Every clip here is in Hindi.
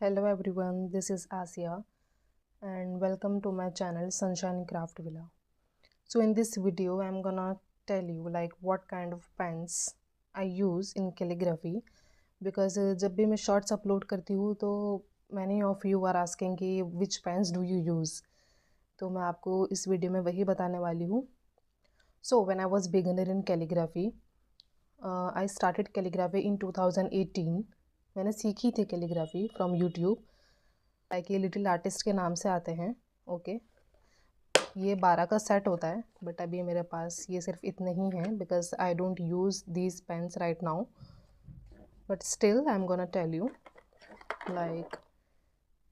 Hello everyone, this is Asia and welcome to my channel Sunshine Craft Villa. So in this video I'm gonna tell you like what kind of pens I use in calligraphy because जब भी मैं shorts upload करती हूँ तो many of you are asking कि which pens do you use, तो मैं आपको इस वीडियो में वही बताने वाली हूँ. So when I was beginner in calligraphy, I started calligraphy in 2018. मैंने सीखी थी कैलीग्राफी फ्रॉम यूट्यूब. लाइक ये लिटिल आर्टिस्ट के नाम से आते हैं. ओके ये 12 का सेट होता है बट अभी मेरे पास ये सिर्फ इतने ही हैं because I don't use these pens right now. But still I am gonna tell you like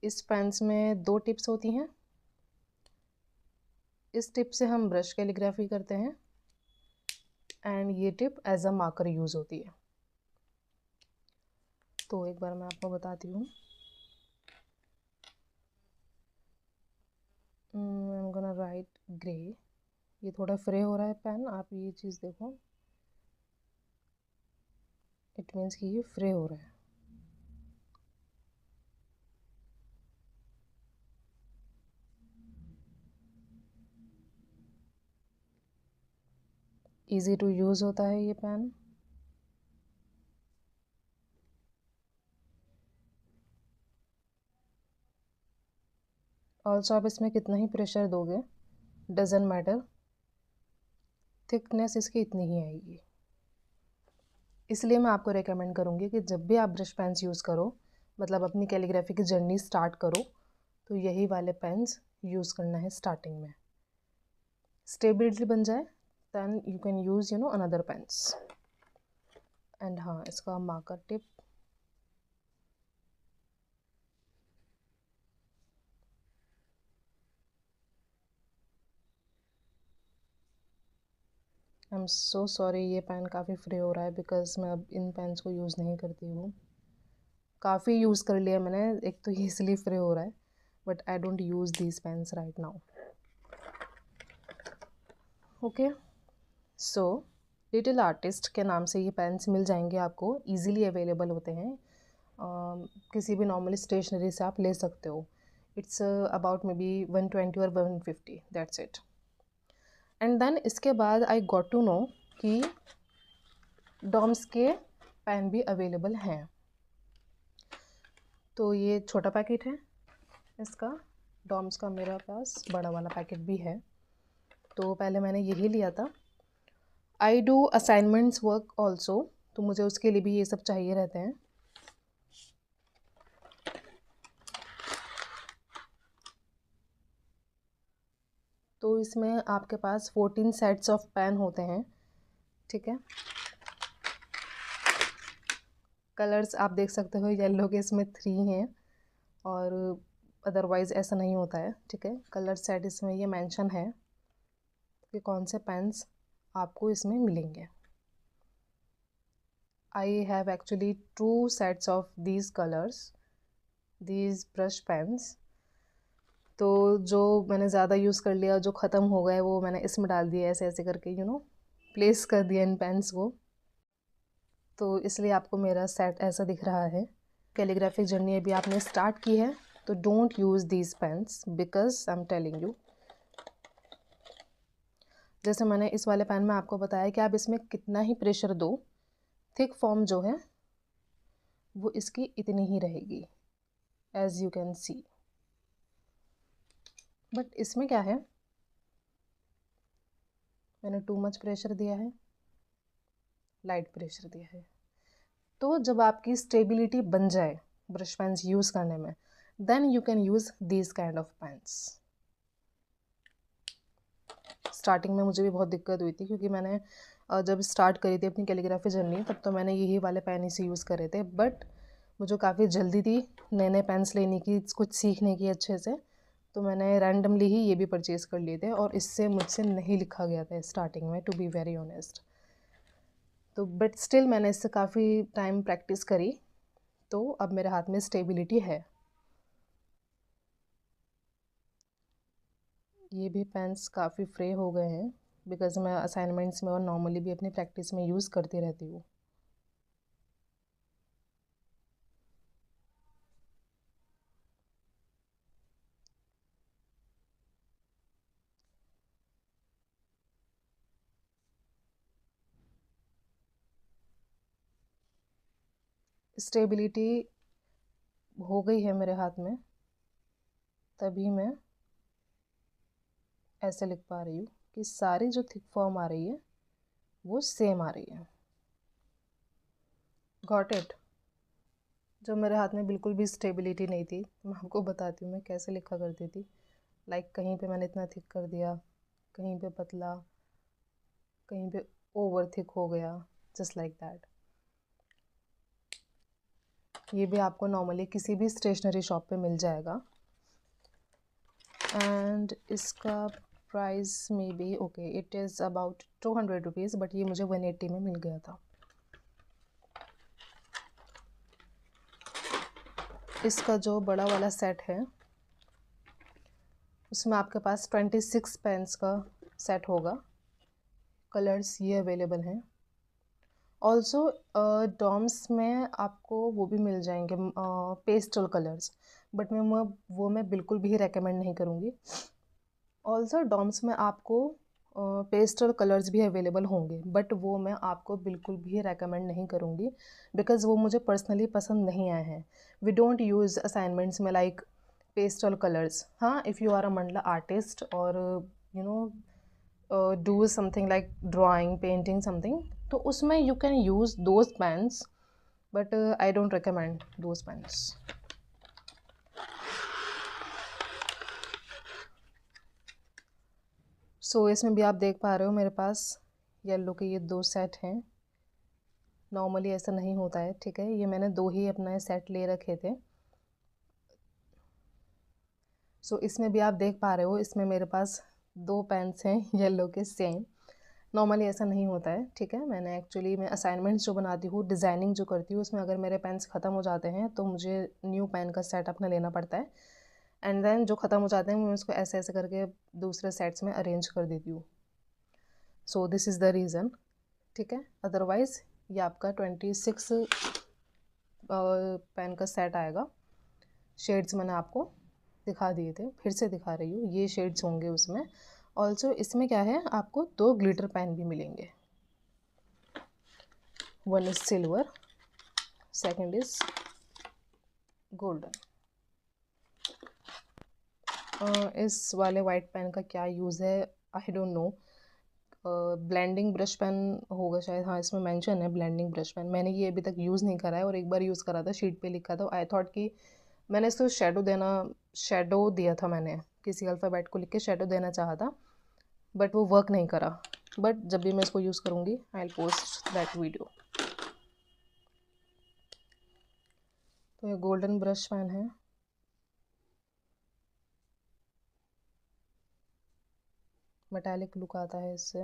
इस पेन्स में 2 टिप्स होती हैं. इस टिप से हम ब्रश कैलीग्राफी करते हैं एंड ये tip as a marker use होती है. तो एक बार मैं आपको बताती हूँ. I am gonna write grey. ये थोड़ा फ्रे हो रहा है पेन, आप ये चीज़ देखो, इट मीन्स कि ये फ्रे हो रहा है. ईजी टू यूज़ होता है ये पेन. ऑल्सो आप इसमें कितना ही प्रेशर दोगे डजेंट मैटर, थिकनेस इसकी इतनी ही आएगी. इसलिए मैं आपको रेकमेंड करूँगी कि जब भी आप ब्रश पेन्स यूज़ करो, मतलब अपनी कैलीग्राफी की जर्नी स्टार्ट करो, तो यही वाले पेन्स यूज़ करना है स्टार्टिंग में. स्टेबिलिटी बन जाए then you can use another pens. And हाँ, इसका marker tip I am so sorry, ये पेन काफ़ी फ्री हो रहा है बिकॉज मैं अब इन पेन्स को यूज़ नहीं करती हूँ. काफ़ी यूज़ कर लिया मैंने, एक तो ये इसलिए फ्री हो रहा है but I don't use these pens right now. Okay so little artist के नाम से ये पेन्स मिल जाएंगे आपको, ईज़िली अवेलेबल होते हैं. किसी भी नॉर्मल स्टेशनरी से आप ले सकते हो. इट्स अबाउट मे बी 120 और 150, दैट्स इट. एंड देन इसके बाद आई गॉट टू नो कि डॉम्स के पेन भी अवेलेबल हैं. तो ये छोटा पैकेट है इसका. डॉम्स का मेरे पास बड़ा वाला पैकेट भी है, तो पहले मैंने यही लिया था. I do assignments work also, तो मुझे उसके लिए भी ये सब चाहिए रहते हैं. तो इसमें आपके पास 14 सेट्स ऑफ पेन होते हैं. ठीक है, कलर्स आप देख सकते हो, येलो के इसमें 3 हैं और अदरवाइज़ ऐसा नहीं होता है. ठीक है, कलर सेट इसमें ये मेंशन है कि कौन से पेन्स आपको इसमें मिलेंगे. I have actually 2 sets of these colours, these brush pens. तो जो मैंने ज़्यादा यूज़ कर लिया, जो ख़त्म हो गए, वो मैंने इसमें डाल दिया ऐसे ऐसे करके प्लेस कर दिया इन पेन्स को. तो इसलिए आपको मेरा सेट ऐसा दिख रहा है. कैलीग्राफिक जर्नी अभी आपने स्टार्ट की है तो don't use these pens because I am telling you. जैसे मैंने इस वाले पेन में आपको बताया कि आप इसमें कितना ही प्रेशर दो, थिक फॉर्म जो है वो इसकी इतनी ही रहेगी as you can see. But इसमें क्या है, मैंने टू मच प्रेशर दिया है, लाइट प्रेशर दिया है. तो जब आपकी स्टेबिलिटी बन जाए ब्रश पेन्स यूज़ करने में, then you can use these kind of pens. Starting में मुझे भी बहुत दिक्कत हुई थी क्योंकि मैंने जब स्टार्ट करी थी अपनी कैलीग्राफी जर्नी तब तो मैंने यही वाले पेन ही से यूज़ करे थे. बट मुझे काफ़ी जल्दी थी नए नए पेन्स लेने की, कुछ सीखने की अच्छे से, तो मैंने रैंडमली ही ये भी परचेज़ कर लिए थे और इससे मुझसे नहीं लिखा गया था स्टार्टिंग में, टू बी वेरी ऑनेस्ट. तो बट स्टिल मैंने इससे काफ़ी टाइम प्रैक्टिस करी, तो अब मेरे हाथ में स्टेबिलिटी है. ये भी पेन्स काफ़ी फ्रे हो गए हैं बिकॉज़ मैं असाइनमेंट्स में और नॉर्मली भी अपनी प्रैक्टिस में यूज़ करती रहती हूँ. स्टेबिलिटी हो गई है मेरे हाथ में, तभी मैं ऐसे लिख पा रही हूँ कि सारी जो थिक फॉर्म आ रही है वो सेम आ रही है। Got it? जो मेरे हाथ में बिल्कुल भी स्टेबिलिटी नहीं थी, मैं आपको बताती हूँ मैं कैसे लिखा करती थी। लाइक कहीं पे मैंने इतना थिक कर दिया, कहीं पे पतला, कहीं पे ओवर थिक हो गया, जस्ट लाइक दैट। ये भी आपको नॉर्मली किसी भी स्टेशनरी शॉप पे मिल जाएगा। एंड इसका प्राइस में भी okay, it is about 200 rupees, but ये मुझे 180 में मिल गया था। इसका जो बड़ा वाला सेट है उसमें आपके पास 26 पेन्स का सेट होगा। कलर्स ये अवेलेबल हैं। ऑल्सो डॉम्स में आपको वो भी मिल जाएंगे पेस्टल कलर्स, बट मैं बिल्कुल भी रेकमेंड नहीं करूँगी। ऑल्सो डॉम्स में आपको पेस्टल कलर्स भी अवेलेबल होंगे, बट वो मैं आपको बिल्कुल भी रेकमेंड नहीं करूँगी बिकॉज़ वो मुझे पर्सनली पसंद नहीं आए हैं। वी डोंट यूज़ असाइनमेंट्स में लाइक पेस्टल कलर्स। हाँ, if you are a mandala artist और you know do something like drawing, painting something, तो उसमें you can use those pens, but I don't recommend those pens. So इसमें भी आप देख पा रहे हो मेरे पास येलो के ये 2 सेट हैं। नॉर्मली ऐसा नहीं होता है, ठीक है। ये मैंने 2 ही अपना सेट ले रखे थे। सो इसमें भी आप देख पा रहे हो, इसमें मेरे पास 2 पेन्स हैं येलो के सेम। नॉर्मली ऐसा नहीं होता है, ठीक है। मैं असाइनमेंट्स जो बनाती हूँ, डिज़ाइनिंग जो करती हूँ, उसमें अगर मेरे पेन्स ख़त्म हो जाते हैं तो मुझे न्यू पेन का सेट अपना लेना पड़ता है। एंड देन जो ख़त्म हो जाते हैं मैं उसको ऐसे ऐसे करके दूसरे सेट्स में अरेंज कर देती हूँ। So this is the reason, ठीक है। अदरवाइज़ ये आपका 26 पेन का सेट आएगा। शेड्स मैंने आपको दिखा दिए थे, फिर से दिखा रही हूँ, ये शेड्स होंगे उसमें। ऑल्सो इसमें क्या है, आपको 2 ग्लिटर पेन भी मिलेंगे। One is silver, second is golden. इस वाले वाइट पेन का क्या यूज़ है I don't know. Blending brush pen होगा शायद, हाँ इसमें मेंशन है ब्लेंडिंग ब्रश पेन। मैंने ये अभी तक यूज़ नहीं करा है, और एक बार यूज़ करा था, शीट पे लिखा था। आई थॉट कि मैंने इसको शेडो दिया था, मैंने किसी अल्फ़ाबेट को लिख के शेडो देना चाहा था, बट वो वर्क नहीं करा। बट जब भी मैं इसको यूज़ करूँगी I will post that video. तो ये गोल्डन ब्रश पेन है। मेटालिक लुक आता है इससे।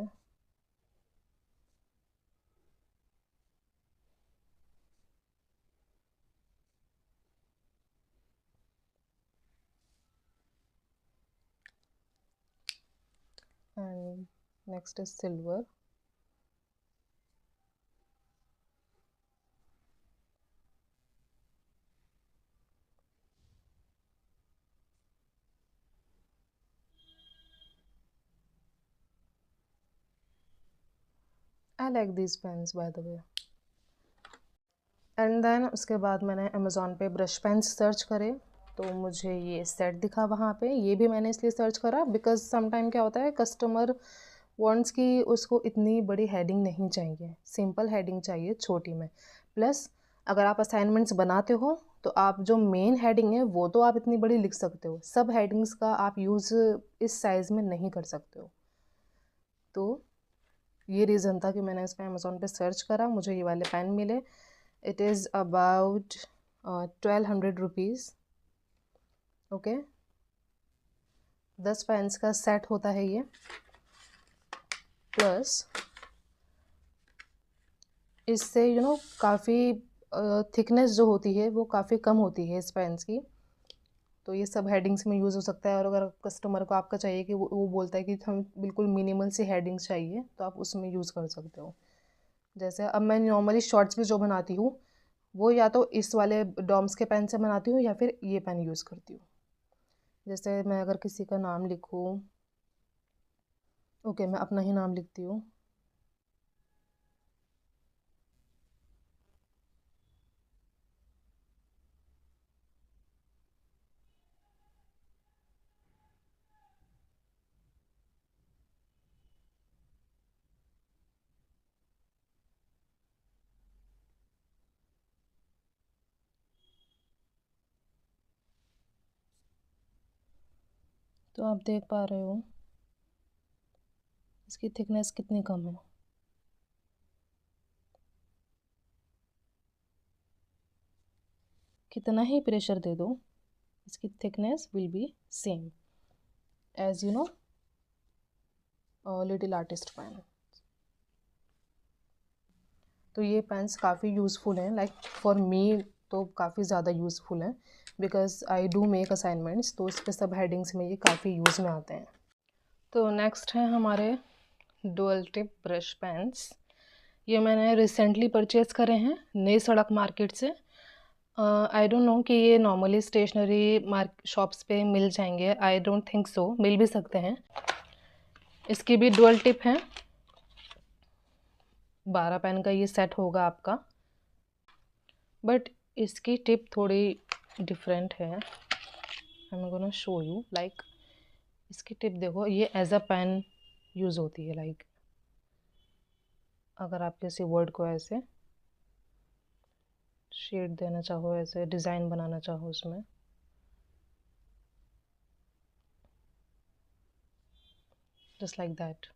And next is silver. I like this pens by the way. And then उसके बाद मैंने अमेज़ॉन पे ब्रश पेन्स सर्च करे, तो मुझे ये सेट दिखा वहाँ पे। ये भी मैंने इसलिए सर्च करा बिकॉज़ समटाइम क्या होता है, कस्टमर वांट्स कि उसको इतनी बड़ी हेडिंग नहीं चाहिए, सिंपल हेडिंग चाहिए छोटी में। प्लस अगर आप असाइनमेंट्स बनाते हो तो आप जो मेन हेडिंग है वो तो आप इतनी बड़ी लिख सकते हो, सब हेडिंग्स का आप यूज़ इस साइज़ में नहीं कर सकते हो। तो ये रीज़न था कि मैंने इस पर अमेज़ॉन पे सर्च करा, मुझे ये वाले पेन मिले। It is about 1200 rupees, okay. 10 pens का सेट होता है ये। प्लस इससे काफ़ी थिकनेस जो होती है वो काफ़ी कम होती है इस पेन्स की। तो ये सब हेडिंग्स में यूज़ हो सकता है। और अगर कस्टमर को आपका चाहिए कि वो बोलता है कि हम बिल्कुल मिनिमल सी हेडिंग्स चाहिए, तो आप उसमें यूज़ कर सकते हो। जैसे अब मैं नॉर्मली शॉर्ट्स भी जो बनाती हूँ वो या तो इस वाले डॉम्स के पेन से बनाती हूँ या फिर ये पेन यूज़ करती हूँ। जैसे मैं अगर किसी का नाम लिखूँ, ओके मैं अपना ही नाम लिखती हूँ। तो आप देख पा रहे हो इसकी थिकनेस कितनी कम है। कितना ही प्रेशर दे दो, इसकी thickness will be same as you know little artist pen. तो ये पेन्स काफ़ी यूज़फुल हैं, लाइक फॉर मी तो काफ़ी ज़्यादा यूज़फुल हैं because I do make assignments, तो इसके सब हेडिंग्स में ये काफ़ी यूज़ में आते हैं। तो नेक्स्ट है हमारे डुअल टिप ब्रश पेन्स। ये मैंने रिसेंटली परचेज़ करे हैं नई सड़क मार्केट से। आई डोंट नो कि ये नॉर्मली स्टेशनरी शॉप्स पे मिल जाएंगे, आई डोंट थिंक सो, मिल भी सकते हैं। इसकी भी डुअल टिप है, 12 पेन का ये सेट होगा आपका, बट इसकी टिप थोड़ी डिफरेंट है। आई am gonna show you, like इसकी टिप देखो, ये एज अ पेन यूज़ होती है। लाइक अगर आप किसी वर्ड को ऐसे शेड देना चाहो, ऐसे डिज़ाइन बनाना चाहो उसमें, जस्ट लाइक दैट।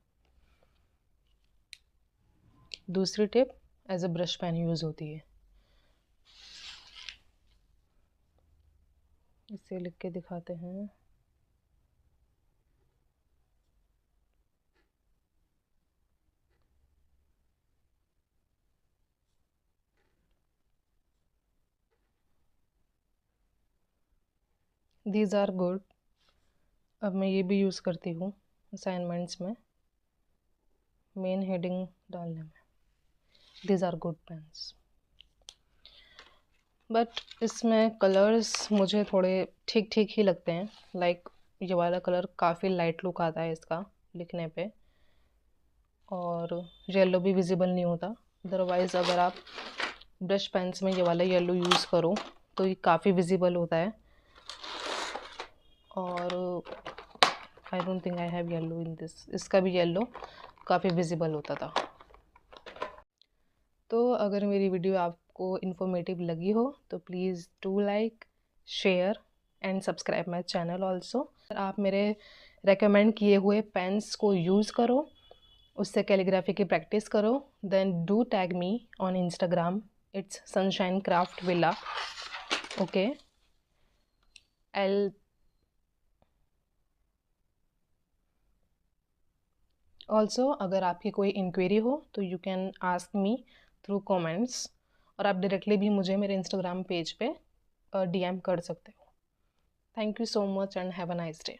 दूसरी tip as a brush pen use होती है। इसे लिख के दिखाते हैं। These are good. अब मैं ये भी यूज़ करती हूँ असाइनमेंट्स में, मेन हेडिंग डालने में। These are good pens, but इसमें कलर्स मुझे थोड़े ठीक ठीक ही लगते हैं। लाइक ये वाला कलर काफ़ी लाइट लुक आता है इसका लिखने पे, और येलो भी विजिबल नहीं होता। अदरवाइज़ अगर आप ब्रश पेन्स में ये वाला येलो यूज़ करो तो ये काफ़ी विजिबल होता है, और I don't think I have yellow in this. इसका भी येलो काफ़ी विजिबल होता था। तो अगर मेरी वीडियो आपको इन्फॉर्मेटिव लगी हो तो please do like, share and subscribe my channel also. आप मेरे रेकमेंड किए हुए पेन्स को यूज़ करो, उससे कैलीग्राफी की प्रैक्टिस करो, then do tag me on Instagram, it's Sunshine Craft Villa. Okay, also अगर आपकी कोई इंक्वायरी हो तो you can ask me through comments, और आप डायरेक्टली भी मुझे मेरे इंस्टाग्राम पेज पे DM कर सकते हो। Thank you so much and have a nice day.